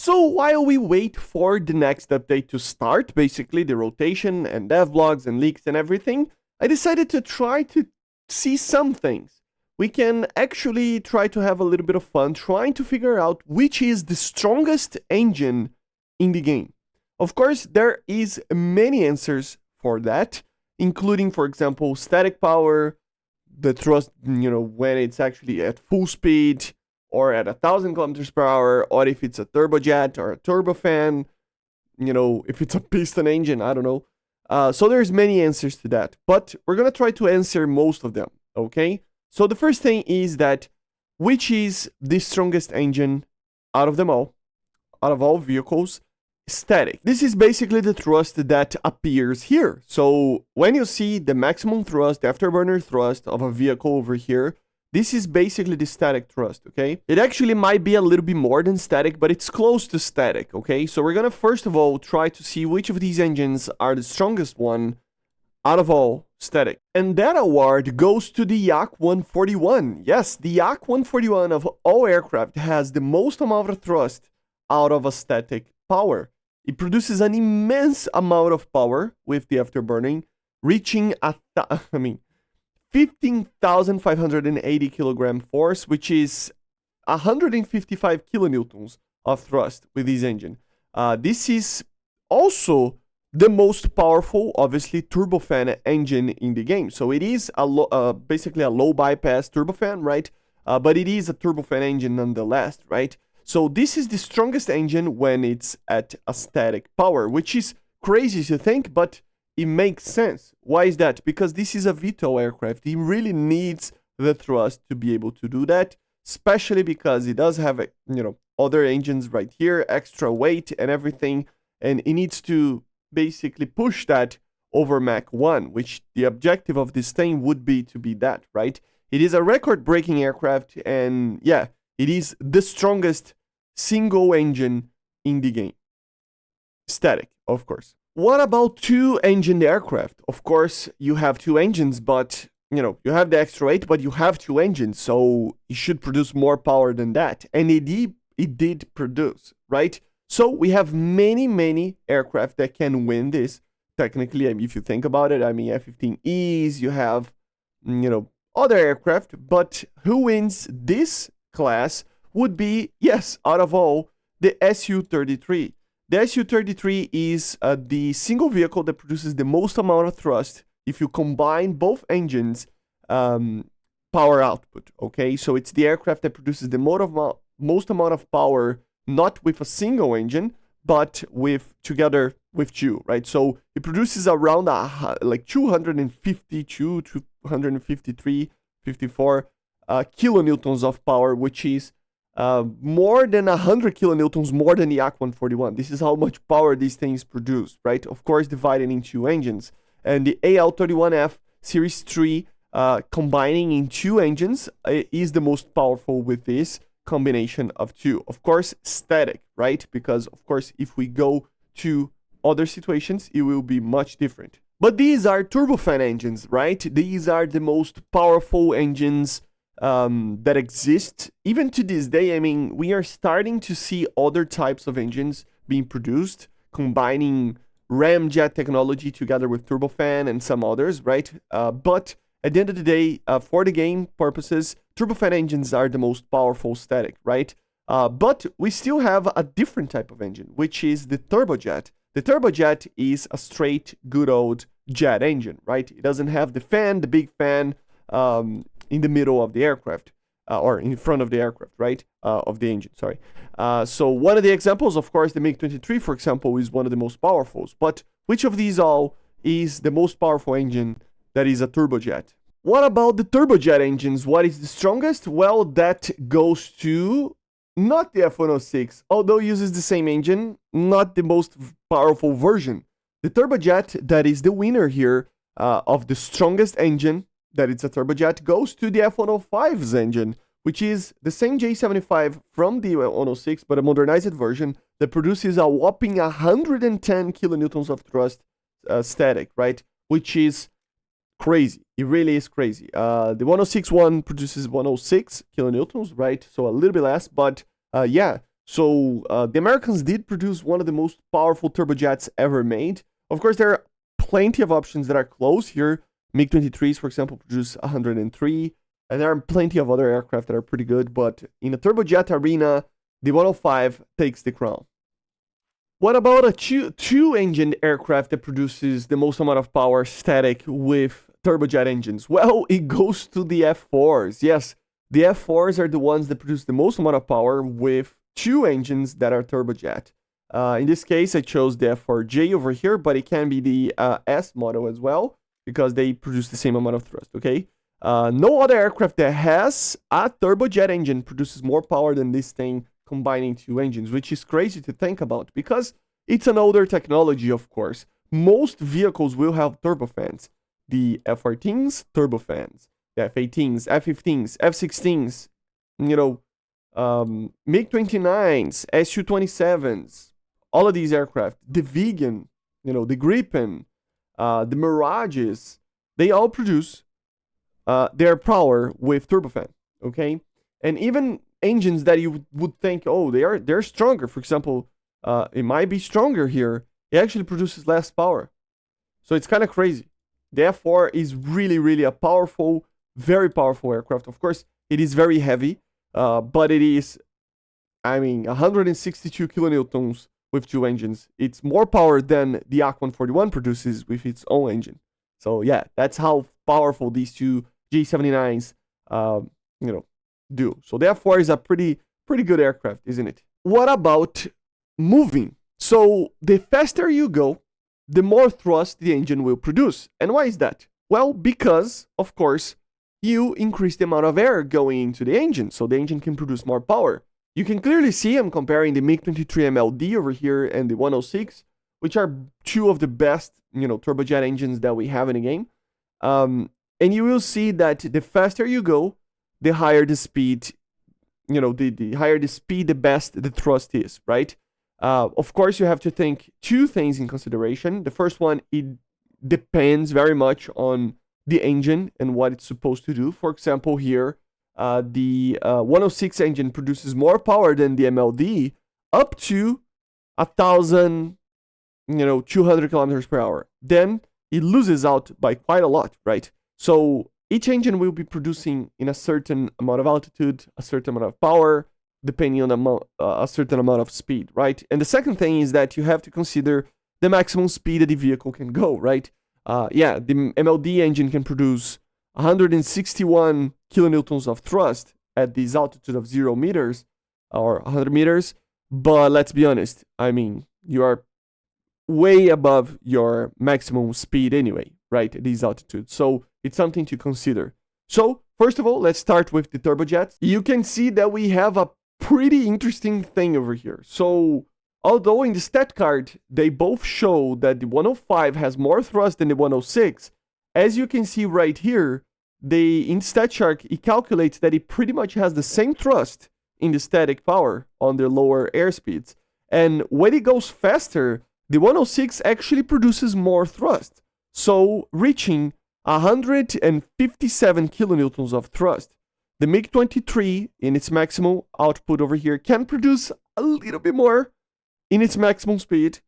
So while we wait for the next update to start, basically the rotation and devlogs and leaks and everything, I decided to try to see some things. We can actually try to have a little bit of fun trying to figure out which is the strongest engine in the game. Of course, there is many answers for that, including, for example, static power, the thrust, when it's actually at full speed, or at 1,000 kilometers per hour, or if it's a turbojet or a turbofan, if it's a piston engine, I don't know. So there's many answers to that, but we're gonna try to answer most of them, okay? So the first thing is that which is the strongest engine out of them all, out of all vehicles? Static. This is basically the thrust that appears here. So when you see the maximum thrust, the afterburner thrust of a vehicle over here, this is basically the static thrust, okay? It actually might be a little bit more than static, but it's close to static, okay? So we're gonna first of all try to see which of these engines are the strongest one out of all static. And that award goes to the Yak 141. Yes, the Yak 141 of all aircraft has the most amount of thrust out of a static power. It produces an immense amount of power with the afterburning, reaching 15,580 kilogram force, which is 155 kilonewtons of thrust with this engine. This is also the most powerful, obviously, turbofan engine in the game. So it is basically a low bypass turbofan, right? But it is a turbofan engine nonetheless, right? So this is the strongest engine when it's at a static power, which is crazy to think, but it makes sense. Why is that? Because this is a VTOL aircraft. It really needs the thrust to be able to do that, especially because it does have, other engines right here, extra weight and everything, and it needs to basically push that over Mach 1, which the objective of this thing would be to be that, right? It is a record-breaking aircraft, and yeah, it is the strongest single engine in the game. Static, of course. What about two-engined aircraft? Of course, you have two engines, but, you have the extra weight, but you have two engines, so it should produce more power than that. And it did produce, right? So we have many aircraft that can win this. Technically, if you think about it, F-15Es, you have, other aircraft, but who wins this class would be, yes, out of all, the Su-33. The Su-33 is the single vehicle that produces the most amount of thrust if you combine both engines' power output, okay? So it's the aircraft that produces the most amount of power, not with a single engine, but together with two, right? So it produces around 252, 253, 54 kilonewtons of power, which is more than 100 kilonewtons more than the Yak 141. This is how much power these things produce, right? Of course, divided in two engines. And the AL-31F Series 3 combining in two engines is the most powerful with this combination of two. Of course, static, right? Because, of course, if we go to other situations, it will be much different. But these are turbofan engines, right? These are the most powerful engines that exist. Even to this day, we are starting to see other types of engines being produced, combining ramjet technology together with turbofan and some others, right? But at the end of the day, for the game purposes, turbofan engines are the most powerful static, right? But we still have a different type of engine, which is the turbojet. The turbojet is a straight, good old jet engine, right? It doesn't have the big fan, in the middle of the aircraft, or in front of the aircraft, right? Of the engine, sorry. So one of the examples, of course, the MiG-23, for example, is one of the most powerful. But which of these all is the most powerful engine that is a turbojet? What about the turbojet engines? What is the strongest? Well, that goes to not the F-106, although it uses the same engine, not the most powerful version. The turbojet that is the winner here of the strongest engine, that it's a turbojet, goes to the F-105's engine, which is the same J75 from the 106, but a modernized version that produces a whopping 110 kilonewtons of thrust static, right? Which is crazy. It really is crazy. The 106 one produces 106 kilonewtons, right? So a little bit less, but yeah. So the Americans did produce one of the most powerful turbojets ever made. Of course, there are plenty of options that are close here. MiG-23s, for example, produce 103, and there are plenty of other aircraft that are pretty good, but in a turbojet arena, the 105 takes the crown. What about a two-engine aircraft that produces the most amount of power static with turbojet engines? Well, it goes to the F4s. Yes, the F4s are the ones that produce the most amount of power with two engines that are turbojet. In this case, I chose the F4J over here, but it can be the S model as well, because they produce the same amount of thrust, okay? No other aircraft that has a turbojet engine produces more power than this thing combining two engines, which is crazy to think about, because it's an older technology, of course. Most vehicles will have turbofans. The F-14s, turbofans. The F-18s, F-15s, F-16s, MiG-29s, Su-27s, all of these aircraft, the Vegan, the Gripen, the Mirages, they all produce their power with turbofan, okay? And even engines that you would think, oh, they're stronger. For example, it might be stronger here. It actually produces less power. So it's kind of crazy. The F4 is really, really a powerful, very powerful aircraft. Of course, it is very heavy, but it is, 162 kilonewtons with two engines. It's more power than the AK-141 produces with its own engine. So yeah, that's how powerful these two J79s, do. So therefore, is a pretty good aircraft, isn't it? What about moving? So the faster you go, the more thrust the engine will produce. And why is that? Well, because, of course, you increase the amount of air going into the engine, so the engine can produce more power. You can clearly see I'm comparing the MiG-23 MLD over here and the 106, which are two of the best, turbojet engines that we have in the game. And you will see that the faster you go, the higher the speed, the higher the speed, the best the thrust is, right? Of course, you have to think two things in consideration. The first one, it depends very much on the engine and what it's supposed to do. For example, here, the 106 engine produces more power than the MLD, up to 1,200 kilometers per hour. Then it loses out by quite a lot, right? So each engine will be producing in a certain amount of altitude, a certain amount of power, depending on a certain amount of speed, right? And the second thing is that you have to consider the maximum speed that the vehicle can go, right? The MLD engine can produce 161 kilonewtons of thrust at this altitude of 0 meters or 100 meters. But let's be honest, you are way above your maximum speed anyway, right? At these altitudes. So it's something to consider. So first of all, let's start with the turbojets. You can see that we have a pretty interesting thing over here. So although in the stat card, they both show that the 105 has more thrust than the 106, as you can see right here, in stat chart, it calculates that it pretty much has the same thrust in the static power on the lower airspeeds. And when it goes faster, the 106 actually produces more thrust. So reaching 157 kilonewtons of thrust. The MiG-23, in its maximum output over here, can produce a little bit more in its maximum speed,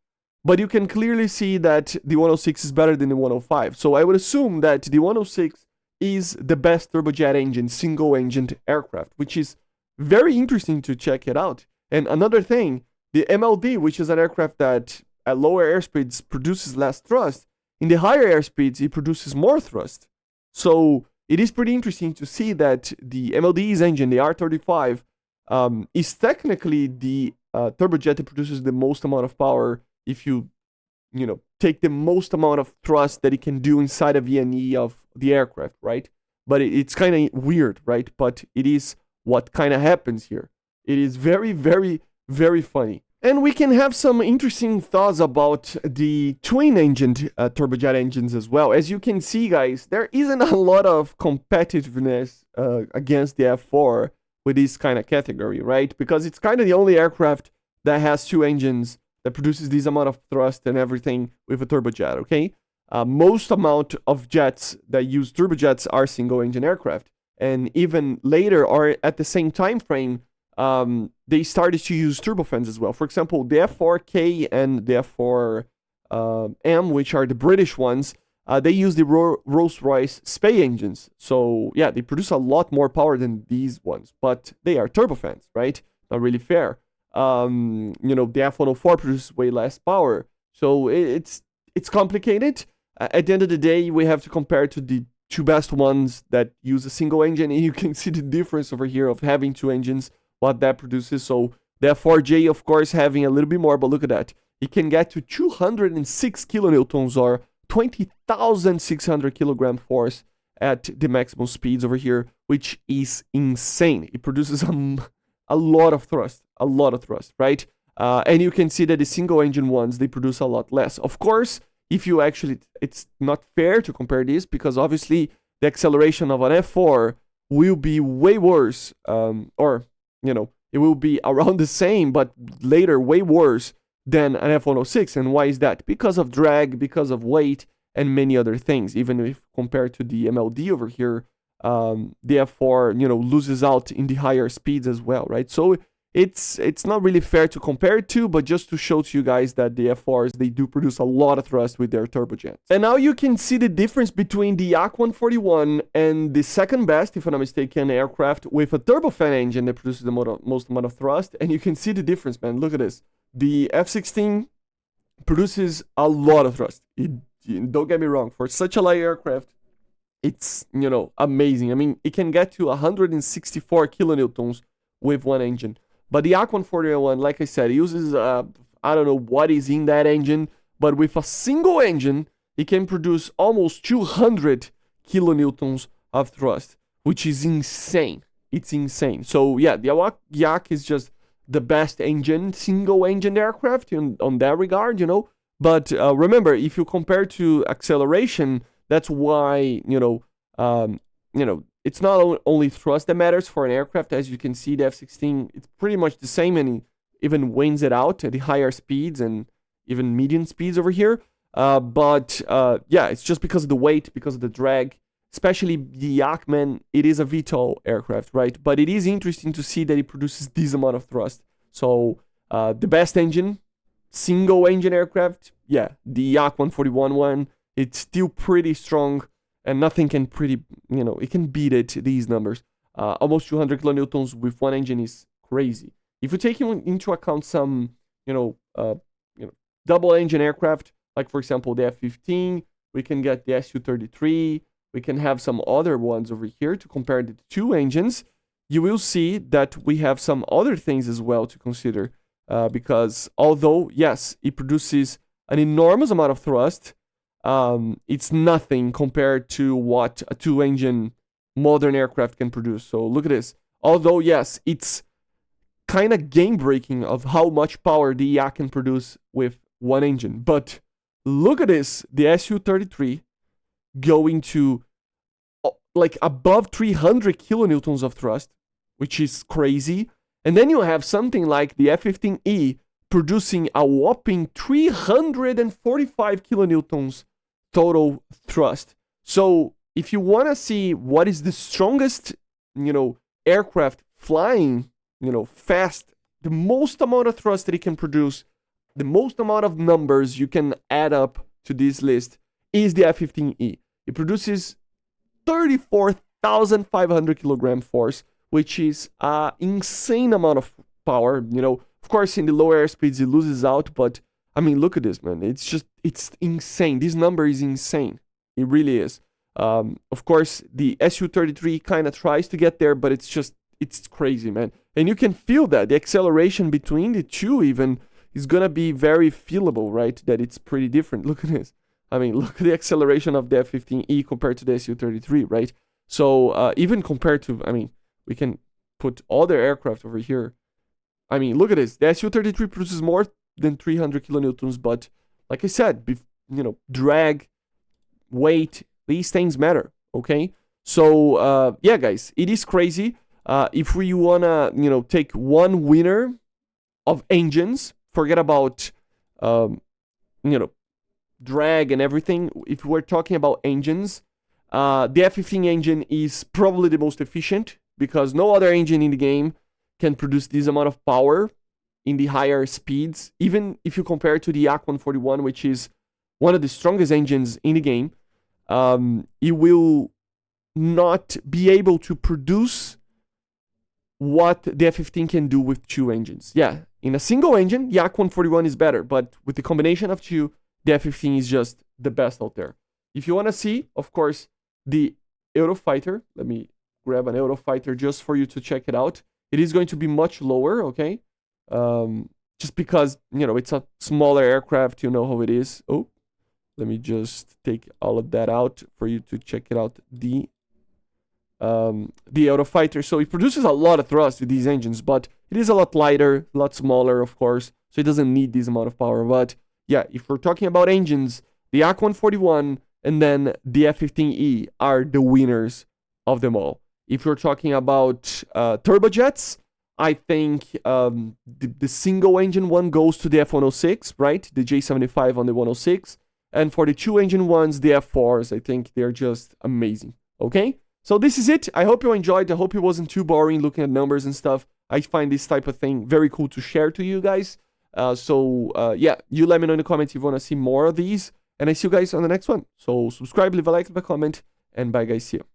but you can clearly see that the 106 is better than the 105. So I would assume that the 106 is the best turbojet engine, single-engined aircraft, which is very interesting to check it out. And another thing, the MLD, which is an aircraft that at lower airspeeds produces less thrust, in the higher airspeeds, it produces more thrust. So it is pretty interesting to see that the MLD's engine, the R35, is technically the turbojet that produces the most amount of power if you take the most amount of thrust that it can do inside a VNE of the aircraft, right? But it's kind of weird, right? But it is what kind of happens here. It is very, very, very funny. And we can have some interesting thoughts about the twin-engined turbojet engines as well. As you can see, guys, there isn't a lot of competitiveness against the F4 with this kind of category, right? Because it's kind of the only aircraft that has two engines that produces this amount of thrust and everything with a turbojet, okay? Most amount of jets that use turbojets are single-engine aircraft. And even later, or at the same time frame, they started to use turbofans as well. For example, the F4K and the F4M, which are the British ones, they use the Rolls-Royce SPA engines. So yeah, they produce a lot more power than these ones, but they are turbofans, right? Not really fair. The F104 produces way less power. So it's complicated. At the end of the day, we have to compare to the two best ones that use a single engine, and you can see the difference over here of having two engines, what that produces. So the F4J, of course, having a little bit more, but look at that. It can get to 206 kilonewtons or 20,600 kilogram force at the maximum speeds over here, which is insane. It produces a lot of thrust, right? And you can see that the single engine ones, they produce a lot less. Of course, if you actually, it's not fair to compare this because obviously the acceleration of an F4 will be way worse, it will be around the same, but later way worse than an F106. And why is that? Because of drag, because of weight, and many other things. Even if compared to the MLD over here, the F4, loses out in the higher speeds as well, right? So it's not really fair to compare it to, but just to show to you guys that the F4s, they do produce a lot of thrust with their turbojets. And now you can see the difference between the Yak 141 and the second best, if I'm not mistaken, aircraft with a turbofan engine that produces the most amount of thrust. And you can see the difference, man. Look at this. The F-16 produces a lot of thrust. Don't get me wrong. For such a light aircraft, it's, amazing. I mean, it can get to 164 kilonewtons with one engine. But the Yak 141, like I said, uses, I don't know what is in that engine, but with a single engine, it can produce almost 200 kilonewtons of thrust, which is insane. It's insane. So yeah, the Yak is just the best engine, single engine aircraft on that regard, But remember, if you compare to acceleration, that's why, it's not only thrust that matters for an aircraft. As you can see, the F-16, it's pretty much the same, and it even wins it out at the higher speeds and even medium speeds over here. But it's just because of the weight, because of the drag, especially the Yak, man, it is a VTOL aircraft, right? But it is interesting to see that it produces this amount of thrust. So the best engine, single engine aircraft, the Yak 141 one, it's still pretty strong. And nothing can it can beat it, these numbers. Almost 200 kilonewtons with one engine is crazy. If you take into account some, double engine aircraft, like for example, the F-15, we can get the Su-33, we can have some other ones over here to compare the two engines. You will see that we have some other things as well to consider. Because although, yes, it produces an enormous amount of thrust, it's nothing compared to what a two-engine modern aircraft can produce. So look at this. Although, yes, it's kind of game-breaking of how much power the Yak can produce with one engine. But look at this. The Su-33 going to like above 300 kilonewtons of thrust, which is crazy. And then you have something like the F-15E producing a whopping 345 kilonewtons total thrust. So if you want to see what is the strongest, aircraft flying, fast, the most amount of thrust that it can produce, the most amount of numbers you can add up to this list is the F-15E. It produces 34,500 kilogram force, which is an insane amount of power. Of course, in the lower airspeeds, it loses out, but I mean, look at this, man. It's insane. This number is insane. It really is. Of course, the Su-33 kind of tries to get there, but it's crazy, man. And you can feel that. The acceleration between the two even is going to be very feelable, right? That it's pretty different. Look at this. I mean, look at the acceleration of the F-15E compared to the Su-33, right? So even compared to, we can put other aircraft over here. I mean, look at this. The Su-33 produces more than 300 kilonewtons, but like I said, drag, weight, these things matter, okay? So, guys, it is crazy. If we wanna, take one winner of engines, forget about, drag and everything. If we're talking about engines, the F-15 engine is probably the most efficient because no other engine in the game can produce this amount of power in the higher speeds, even if you compare to the Yak 141, which is one of the strongest engines in the game. It will not be able to produce what the F-15 can do with two engines. Yeah, in a single engine, Yak 141 is better, but with the combination of two, the F-15 is just the best out there. If you want to see, of course, the Eurofighter, let me grab an Eurofighter just for you to check it out. It is going to be much lower, okay? Just because, you know, it's a smaller aircraft, you know how it is. Oh, let me just take all of that out for you to check it out. The Eurofighter, so it produces a lot of thrust with these engines, but it is a lot lighter, a lot smaller, of course, so it doesn't need this amount of power. But yeah, if we're talking about engines, the Yak 141 and then the F-15E are the winners of them all. If you're talking about turbojets, I think the single engine one goes to the F-106, right? The J-75 on the 106. And for the two engine ones, the F-4s, I think they're just amazing, okay? So this is it. I hope you enjoyed. I hope it wasn't too boring looking at numbers and stuff. I find this type of thing very cool to share to you guys. Yeah, you let me know in the comments if you want to see more of these. And I see you guys on the next one. So subscribe, leave a like, leave a comment, and bye guys, see you.